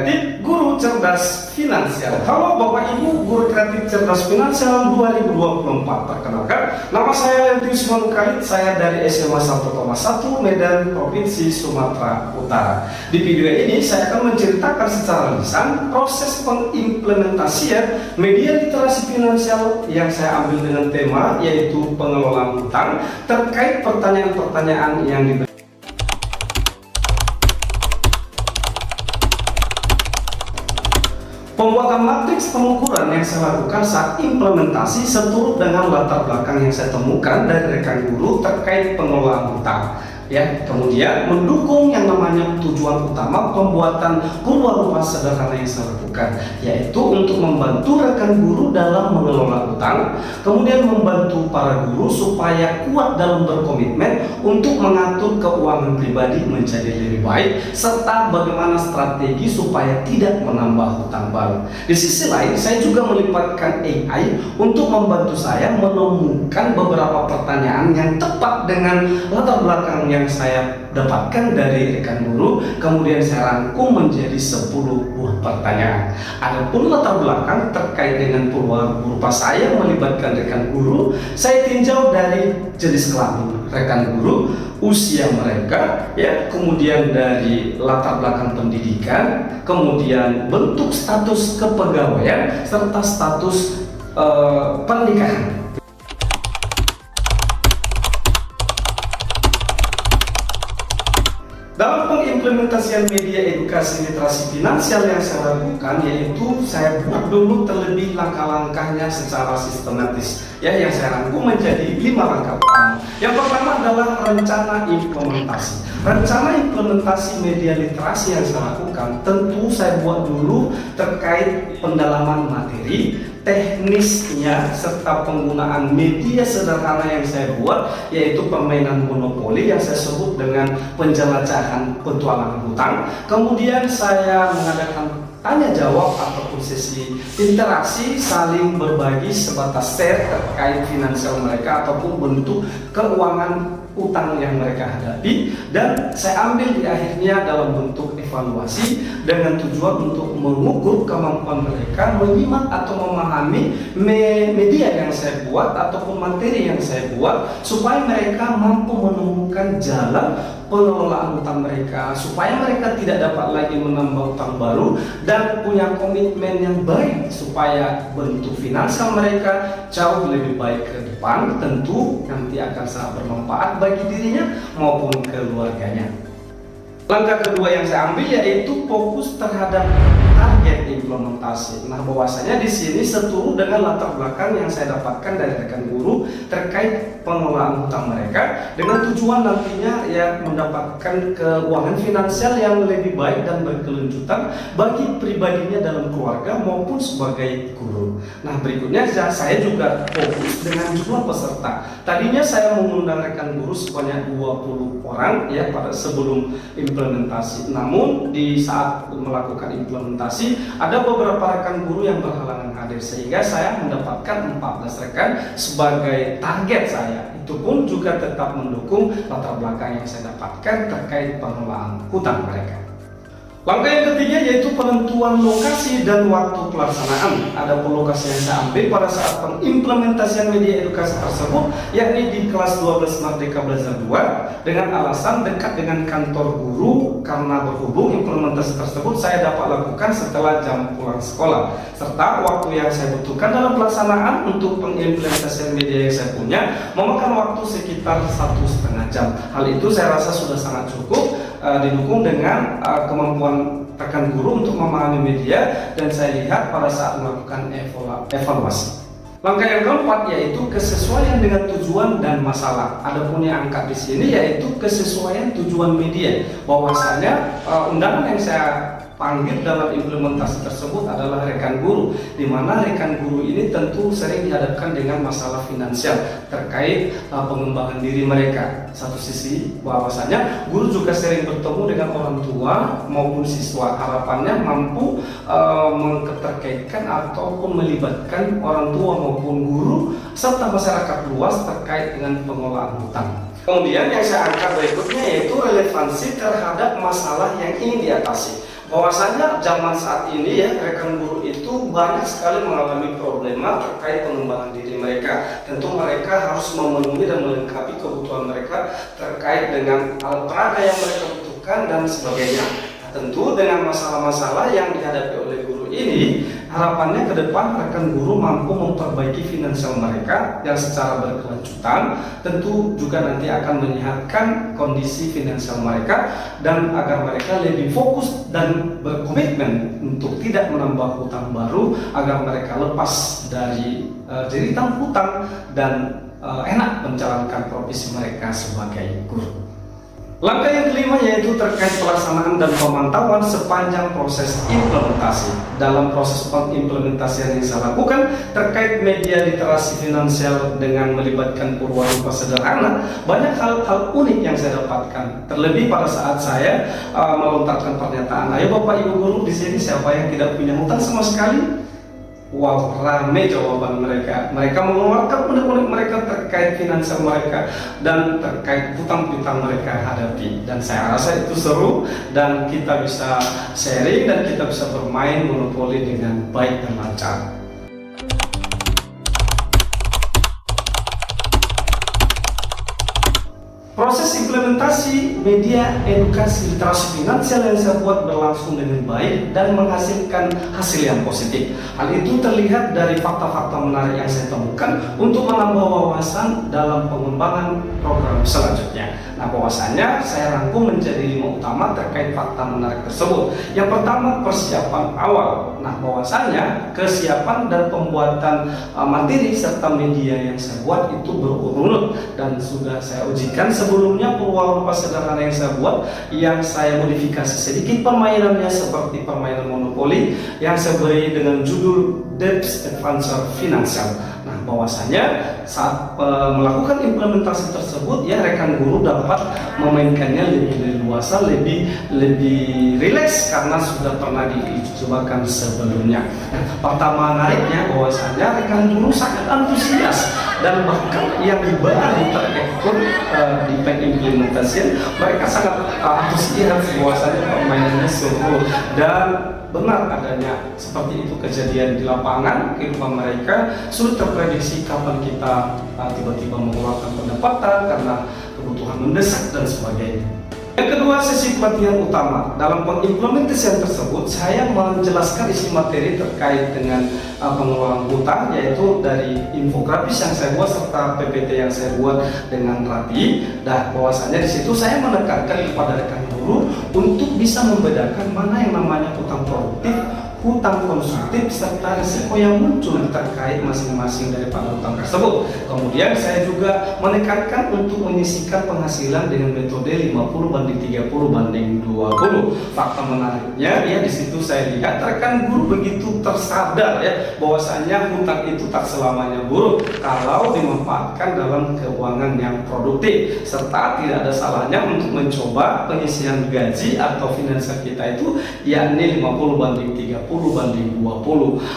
kreatif, guru cerdas finansial. Halo Bapak Ibu, guru kreatif cerdas finansial 2024. Perkenalkan, nama saya Lentius Manukait, saya dari SMA 1,1 Medan, Provinsi Sumatera Utara. Di video ini saya akan menceritakan secara lisan proses pengimplementasian media literasi finansial yang saya ambil dengan tema yaitu pengelolaan hutang terkait pertanyaan-pertanyaan yang diberikan. Pembuatan matriks pengukuran yang saya lakukan saat implementasi seturut dengan latar belakang yang saya temukan dari rekan guru terkait pengelolaan hutang. Ya, kemudian mendukung yang namanya tujuan utama pembuatan purwarupa sederhana yang saya lakukan, yaitu untuk membantu rekan guru dalam mengelola hutang, kemudian membantu para guru supaya kuat dalam berkomitmen untuk mengatur keuangan pribadi menjadi lebih baik, serta bagaimana strategi supaya tidak menambah hutang baru. Di sisi lain, saya juga melibatkan AI untuk membantu saya menemukan beberapa pertanyaan yang tepat dengan latar belakang yang saya dapatkan dari rekan guru, kemudian saya rangkum menjadi 10 buah pertanyaan. Adapun latar belakang terkait dengan purwarupa saya melibatkan rekan guru, saya tinjau dari jenis kelamin rekan guru, usia mereka, ya, kemudian dari latar belakang pendidikan, kemudian bentuk status kepegawaian serta status pernikahan. Dalam pengimplementasian media edukasi literasi finansial yang saya lakukan, yaitu saya buat dulu terlebih langkah-langkahnya secara sistematis, ya, yang saya rangkum menjadi 5 langkah utama. Yang pertama adalah rencana implementasi. Rencana implementasi media literasi yang saya lakukan tentu saya buat dulu terkait pendalaman materi, teknisnya, serta penggunaan media sederhana yang saya buat, yaitu permainan monopoli yang saya sebut dengan penjelajahan petualangan hutang. Kemudian saya mengadakan tanya jawab ataupun sesi interaksi saling berbagi sebatas share terkait finansial mereka ataupun bentuk keuangan utang yang mereka hadapi, dan saya ambil di akhirnya dalam bentuk evaluasi dengan tujuan untuk mengukur kemampuan mereka menyimak atau memahami media yang saya buat ataupun materi yang saya buat, supaya mereka mampu menemukan jalan pengelolaan utang mereka, supaya mereka tidak dapat lagi menambah utang baru dan punya komitmen yang baik supaya bentuk finansial mereka jauh lebih baik ke depan. Tentu nanti akan sangat bermanfaat bagi dirinya maupun keluarganya. Langkah kedua yang saya ambil yaitu fokus terhadap target implementasi. Nah, bahwasanya di sini seturut dengan latar belakang yang saya dapatkan dari rekan guru terkait pengelolaan hutang mereka dengan tujuan nantinya ya mendapatkan keuangan finansial yang lebih baik dan berkelanjutan bagi pribadinya dalam keluarga maupun sebagai guru. Nah, berikutnya saya juga fokus dengan jumlah peserta. Tadinya saya mengundang rekan guru sebanyak 20 orang ya pada sebelum implementasi. Namun di saat melakukan implementasi ada beberapa rekan guru yang berhalangan hadir, sehingga saya mendapatkan 14 rekan sebagai target saya. Itu pun juga tetap mendukung latar belakang yang saya dapatkan terkait pengelolaan hutang mereka. Langkah yang ketiga yaitu penentuan lokasi dan waktu pelaksanaan. Ada lokasi yang saya ambil pada saat pengimplementasian media edukasi tersebut, yakni di kelas 12 Merdeka Belajar 2, dengan alasan dekat dengan kantor guru karena berhubung implementasi tersebut saya dapat lakukan setelah jam pulang sekolah, serta waktu yang saya butuhkan dalam pelaksanaan untuk pengimplementasian media yang saya punya memakan waktu sekitar 1,5 jam. Hal itu saya rasa sudah sangat cukup, didukung dengan kemampuan rekan guru untuk memahami media, dan saya lihat pada saat melakukan evaluasi. Langkah yang keempat yaitu kesesuaian dengan tujuan dan masalah. Adapun yang angkat di sini yaitu kesesuaian tujuan media. Bahwasanya undangan yang saya panggil dalam implementasi tersebut adalah rekan guru, di mana rekan guru ini tentu sering dihadapkan dengan masalah finansial terkait pengembangan diri mereka. Satu sisi bahwasanya guru juga sering bertemu dengan orang tua maupun siswa, harapannya mampu mengketerkaitkan ataupun melibatkan orang tua maupun guru serta masyarakat luas terkait dengan pengelolaan hutang. Kemudian yang saya angkat berikutnya yaitu relevansi terhadap masalah yang ingin diatasi. Bahwasanya zaman saat ini ya rekan guru itu banyak sekali mengalami problema terkait pengembangan diri mereka. Tentu mereka harus memenuhi dan melengkapi kebutuhan mereka terkait dengan alat peraga yang mereka butuhkan dan sebagainya. Tentu dengan masalah-masalah yang dihadapi oleh guru ini, harapannya ke depan rekan guru mampu memperbaiki finansial mereka yang secara berkelanjutan, tentu juga nanti akan menyehatkan kondisi finansial mereka dan agar mereka lebih fokus dan berkomitmen untuk tidak menambah hutang baru, agar mereka lepas dari jeritan hutang dan enak menjalankan profesi mereka sebagai guru. Langkah yang kelima yaitu terkait pelaksanaan dan pemantauan sepanjang proses implementasi. Dalam proses pengimplementasian yang saya lakukan terkait media literasi finansial dengan melibatkan purwarupa sederhana, banyak hal-hal unik yang saya dapatkan. Terlebih pada saat saya melontarkan pernyataan, ayo Bapak Ibu guru di sini siapa yang tidak punya hutang sama sekali? Wow, ramai jawaban mereka. Mereka mengeluarkan unek-unek mereka terkait finansial mereka dan terkait hutang-hutang mereka hadapi. Dan saya rasa itu seru dan kita bisa sharing dan kita bisa bermain monopoli dengan baik dan lancar. Proses implementasi media edukasi literasi finansial yang saya buat berlangsung dengan baik dan menghasilkan hasil yang positif. Hal itu terlihat dari fakta-fakta menarik yang saya temukan untuk menambah wawasan dalam pengembangan program selanjutnya. Nah, bahwasannya saya rangkum menjadi 5 utama terkait fakta menarik tersebut. Yang pertama, persiapan awal. Nah, bahwasannya kesiapan dan pembuatan materi serta media yang saya buat itu berurut dan sudah saya ujikan sebelumnya. Purwarupa sederhana yang saya buat, yang saya modifikasi sedikit permainannya seperti permainan monopoli yang saya beri dengan judul Debt Advancer Financial. Nah, bahwasanya saat melakukan implementasi tersebut ya rekan guru dapat memainkannya lebih leluasa, lebih rileks karena sudah pernah dicobakan sebelumnya. Nah, pertama menariknya bahwasanya rekan guru sangat antusias dan bahkan yang baru terekspor di pengimplementasian mereka sangat antusias bahwasanya permainannya seru dan benar adanya seperti itu kejadian di lapangan. Kehidupan mereka sulit terprediksi kapan kita tiba-tiba mengeluarkan pendapatan karena kebutuhan mendesak dan sebagainya. Yang kedua, sesi pelatihan utama. Dalam pengimplementasian tersebut, saya menjelaskan isi materi terkait dengan pengelolaan hutang, yaitu dari infografis yang saya buat serta PPT yang saya buat dengan rapi. Dan bahwasanya di situ saya menekankan kepada rekan guru untuk bisa membedakan mana yang namanya hutang produktif, hutang konsumtif, serta risiko yang muncul terkait masing-masing daripada hutang tersebut. Kemudian saya juga menekankan untuk menyisihkan penghasilan dengan metode 50/30/20. Fakta menariknya ya di situ saya lihat rekan guru begitu tersadar ya bahwasanya hutang itu tak selamanya buruk kalau dimanfaatkan dalam keuangan yang produktif, serta tidak ada salahnya untuk mencoba pengisian gaji atau finansial kita itu yakni 50/30/20.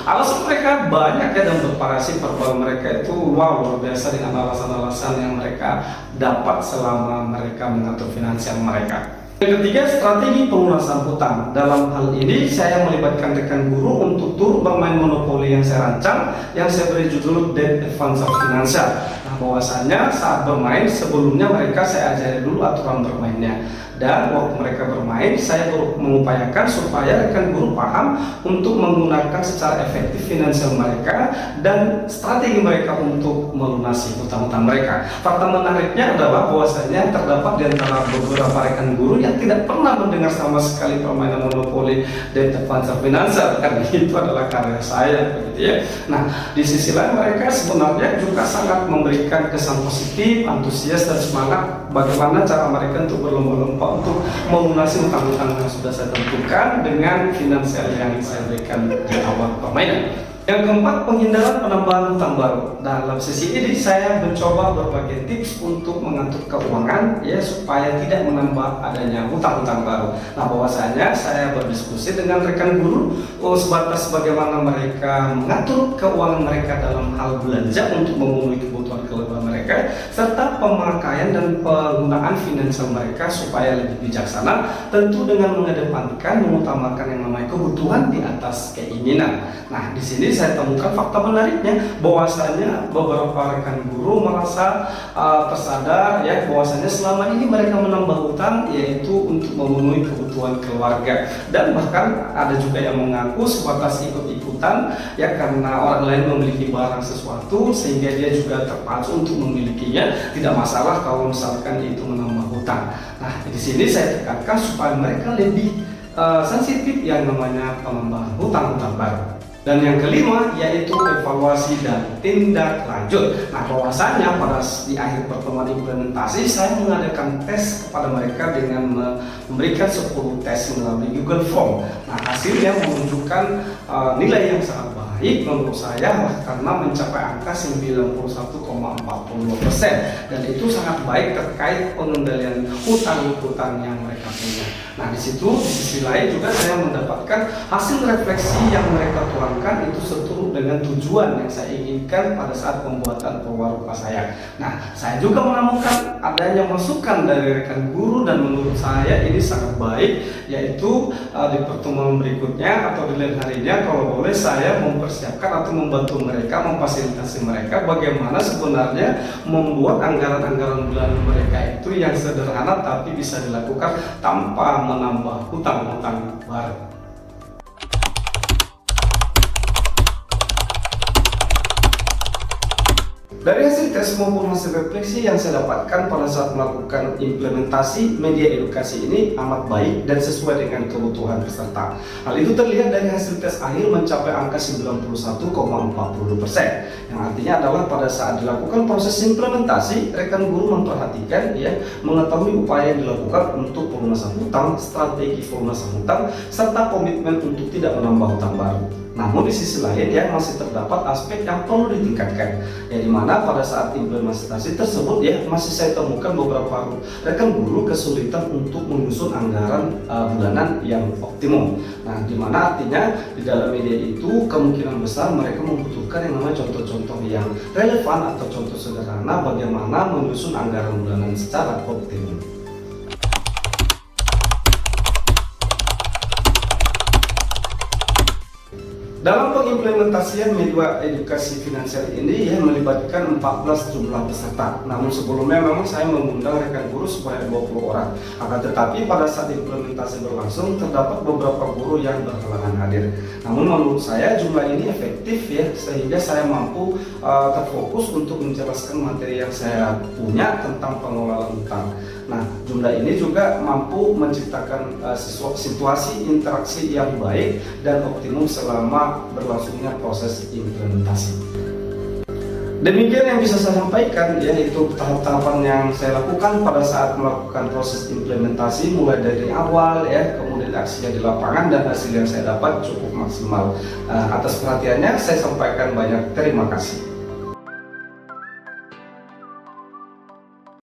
Alasan mereka banyak ya dan bervariasi, verbal mereka itu wow luar biasa dengan alasan-alasan yang mereka dapat selama mereka mengatur finansial mereka. Yang ketiga, strategi pelunasan hutang. Dalam hal ini saya melibatkan rekan guru untuk turut bermain monopoli yang saya rancang, yang saya beri judul Debt Advancer Financial. Nah, bahwasanya saat bermain sebelumnya mereka saya ajari dulu aturan bermainnya. Dan waktu mereka bermain, saya mengupayakan supaya rekan guru paham untuk menggunakan secara efektif finansial mereka dan strategi mereka untuk melunasi hutang-hutang mereka. Fakta menariknya adalah bahwasanya terdapat di antara beberapa rekan guru yang tidak pernah mendengar sama sekali permainan monopoli Debt Advancer Financial, karena itu adalah karya saya, begitu ya. Nah, di sisi lain mereka sebenarnya juga sangat memberikan kesan positif, antusias dan semangat bagaimana cara mereka untuk berlomba-lomba untuk melunasi hutang-hutang yang sudah saya tentukan dengan finansial yang saya berikan di awal permainan. Yang keempat, penghindaran penambahan hutang baru. Dalam sesi ini saya mencoba berbagai tips untuk mengatur keuangan ya supaya tidak menambah adanya hutang-hutang baru. Nah, bahwasanya saya berdiskusi dengan rekan guru sebatas bagaimana mereka mengatur keuangan mereka dalam hal belanja untuk memenuhi kebutuhan keluarga mereka serta pemakaian dan penggunaan finansial mereka supaya lebih bijaksana, tentu dengan mengedepankan mengutamakan yang namanya kebutuhan di atas keinginan. Nah, di sini saya temukan fakta menariknya bahwasanya beberapa rekan guru merasa tersadar ya bahwasanya selama ini mereka menambah hutang yaitu untuk memenuhi kebutuhan keluarga, dan bahkan ada juga yang mengaku sebatas ikut-ikutan ya karena orang lain memiliki barang sesuatu sehingga dia juga terpacu untuk memilikinya, tidak masalah kalau misalkan itu menambah hutang. Nah, di sini saya tekankan supaya mereka lebih sensitif yang namanya penambahan hutang-hutang baru. Dan yang kelima yaitu evaluasi dan tindak lanjut. Nah, bahwasanya pada di akhir pertemuan implementasi saya mengadakan tes kepada mereka dengan memberikan 10 tes melalui Google Form. Nah, hasilnya menunjukkan nilai yang sangat baik menurut saya karena mencapai angka 91,42%, dan itu sangat baik terkait pengendalian hutang-hutang yang mereka punya. Nah, di sisi lain juga saya mendapatkan hasil refleksi yang mereka tuangkan itu seturut dengan tujuan yang saya inginkan pada saat pembuatan perwarupa saya. Nah, saya juga menemukan adanya masukan dari rekan guru dan menurut saya ini sangat baik, yaitu di pertemuan berikutnya atau di lain harinya kalau boleh saya mempersiapkan atau membantu mereka, memfasilitasi mereka bagaimana sebenarnya membuat anggaran-anggaran bulanan mereka itu yang sederhana tapi bisa dilakukan tanpa menambah hutang-hutang baru. Dari hasil tes maupun hasil refleksi yang saya dapatkan pada saat melakukan implementasi media edukasi ini amat baik dan sesuai dengan kebutuhan peserta. Hal itu terlihat dari hasil tes akhir mencapai angka 91,40%, yang artinya adalah pada saat dilakukan proses implementasi, rekan guru memperhatikan ya, mengetahui upaya yang dilakukan untuk pelunasan hutang, strategi pelunasan hutang, serta komitmen untuk tidak menambah hutang baru. Namun di sisi lain ya masih terdapat aspek yang perlu ditingkatkan, ya dimana pada saat implementasi tersebut ya masih saya temukan beberapa rekan guru kesulitan untuk menyusun anggaran bulanan yang optimum. Nah, dimana artinya di dalam media itu kemungkinan besar mereka membutuhkan yang namanya contoh-contoh yang relevan atau contoh sederhana bagaimana menyusun anggaran bulanan secara optimum. Dalam pengimplementasian media edukasi finansial ini ya melibatkan 14 jumlah peserta. Namun sebelumnya memang saya mengundang rekan guru sebanyak 20 orang. Akan tetapi pada saat implementasi berlangsung terdapat beberapa guru yang berhalangan hadir. Namun menurut saya jumlah ini efektif ya sehingga saya mampu terfokus untuk menjelaskan materi yang saya punya tentang pengelolaan hutang. Nah, jumlah ini juga mampu menciptakan situasi interaksi yang baik dan optimum selama berlangsungnya proses implementasi. Demikian yang bisa saya sampaikan, yaitu tahap-tahapan yang saya lakukan pada saat melakukan proses implementasi mulai dari awal ya, kemudian aksinya di lapangan dan hasil yang saya dapat cukup maksimal. Atas perhatiannya saya sampaikan banyak terima kasih.